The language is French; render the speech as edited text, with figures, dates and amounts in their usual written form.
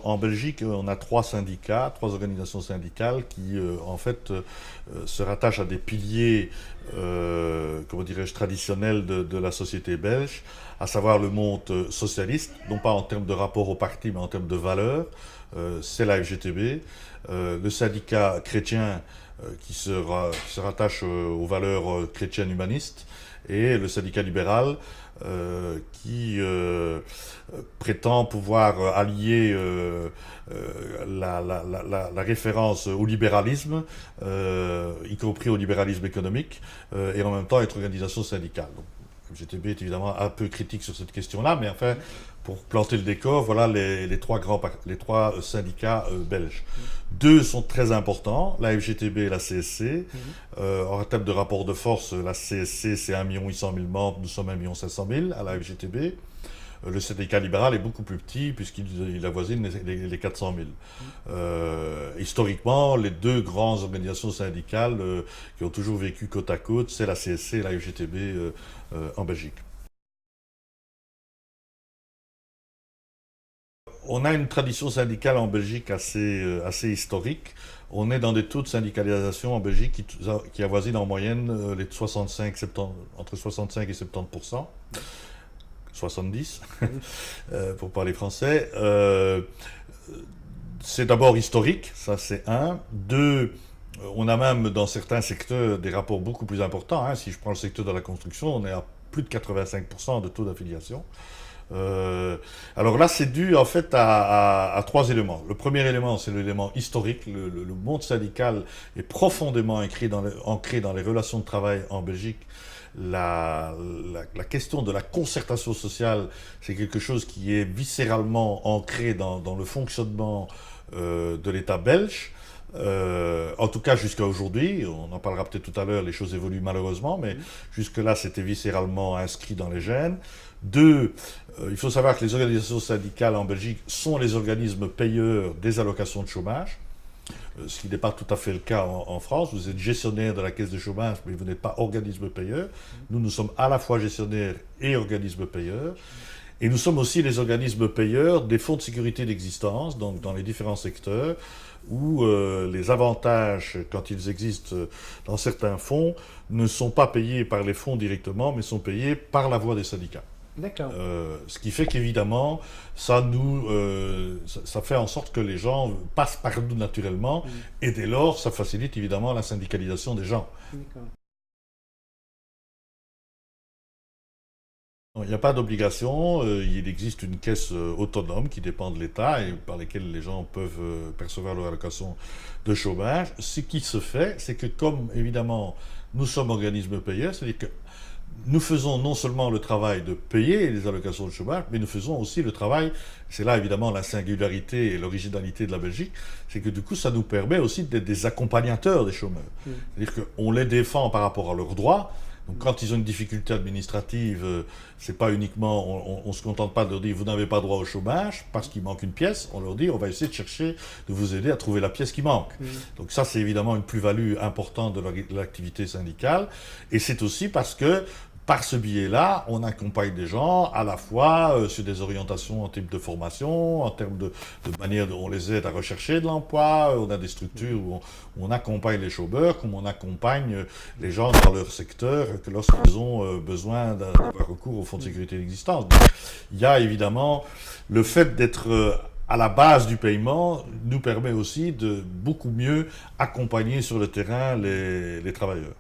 en Belgique, on a trois syndicats, trois organisations syndicales qui, se rattachent à des piliers, comment dirais-je, traditionnels de la société belge, à savoir le monde socialiste, non pas en termes de rapport au parti, mais en termes de valeurs. C'est la FGTB. Le syndicat chrétien qui se rattache aux valeurs chrétiennes humanistes, et le syndicat libéral qui prétend pouvoir allier la référence au libéralisme, y compris au libéralisme économique, et en même temps être organisation syndicale. Donc, GTB est évidemment un peu critique sur cette question-là, mais enfin, pour planter le décor, voilà les trois syndicats belges. Deux sont très importants, la FGTB et la CSC. En termes de rapport de force, la CSC c'est 1 800 000 membres, nous sommes 1 500 000 à la FGTB. Le syndicat libéral est beaucoup plus petit puisqu'il avoisine les 400 000. Historiquement, les deux grandes organisations syndicales qui ont toujours vécu côte à côte, c'est la CSC et la FGTB en Belgique. On a une tradition syndicale en Belgique assez historique. On est dans des taux de syndicalisation en Belgique qui avoisinent en moyenne les 65-70, entre 65 et 70%. 70, pour parler français. C'est d'abord historique, ça c'est un. Deux, on a même dans certains secteurs des rapports beaucoup plus importants. Hein. Si je prends le secteur de la construction, on est à plus de 85% de taux d'affiliation. Alors là, c'est dû en fait à trois éléments. Le premier élément, c'est l'élément historique. Le monde syndical est profondément ancré dans les relations de travail en Belgique. La question de la concertation sociale, c'est quelque chose qui est viscéralement ancré dans le fonctionnement de l'État belge. En tout cas jusqu'à aujourd'hui, on en parlera peut-être tout à l'heure, les choses évoluent malheureusement, mais jusque-là c'était viscéralement inscrit dans les gènes. Deux, il faut savoir que les organisations syndicales en Belgique sont les organismes payeurs des allocations de chômage, ce qui n'est pas tout à fait le cas en France. Vous êtes gestionnaire de la caisse de chômage, mais vous n'êtes pas organisme payeur. Nous sommes à la fois gestionnaires et organismes payeurs. Et nous sommes aussi les organismes payeurs des fonds de sécurité d'existence, donc dans les différents secteurs, où les avantages, quand ils existent dans certains fonds, ne sont pas payés par les fonds directement, mais sont payés par la voie des syndicats. D'accord. Ce qui fait qu'évidemment, ça fait en sorte que les gens passent par nous naturellement, et dès lors, ça facilite évidemment la syndicalisation des gens. D'accord. Il n'y a pas d'obligation, il existe une caisse autonome qui dépend de l'État et par laquelle les gens peuvent percevoir leur allocation de chômage. Ce qui se fait, c'est que comme évidemment nous sommes organismes payeurs, c'est-à-dire que nous faisons non seulement le travail de payer les allocations de chômage, mais nous faisons aussi le travail, c'est là évidemment la singularité et l'originalité de la Belgique, c'est que du coup ça nous permet aussi d'être des accompagnateurs des chômeurs. C'est-à-dire qu'on les défend par rapport à leurs droits. Donc quand ils ont une difficulté administrative, c'est pas uniquement, on se contente pas de leur dire vous n'avez pas droit au chômage parce qu'il manque une pièce, on leur dit on va essayer de chercher, de vous aider à trouver la pièce qui manque. Donc ça c'est évidemment une plus-value importante de l'activité syndicale, et c'est aussi parce que par ce biais-là, on accompagne des gens à la fois sur des orientations en type de formation, en termes de manière dont on les aide à rechercher de l'emploi. On a des structures où on accompagne les chômeurs, comme on accompagne les gens dans leur secteur que lorsqu'ils ont besoin d'avoir recours au fonds de sécurité d'existence. Il y a évidemment le fait d'être à la base du paiement nous permet aussi de beaucoup mieux accompagner sur le terrain les travailleurs.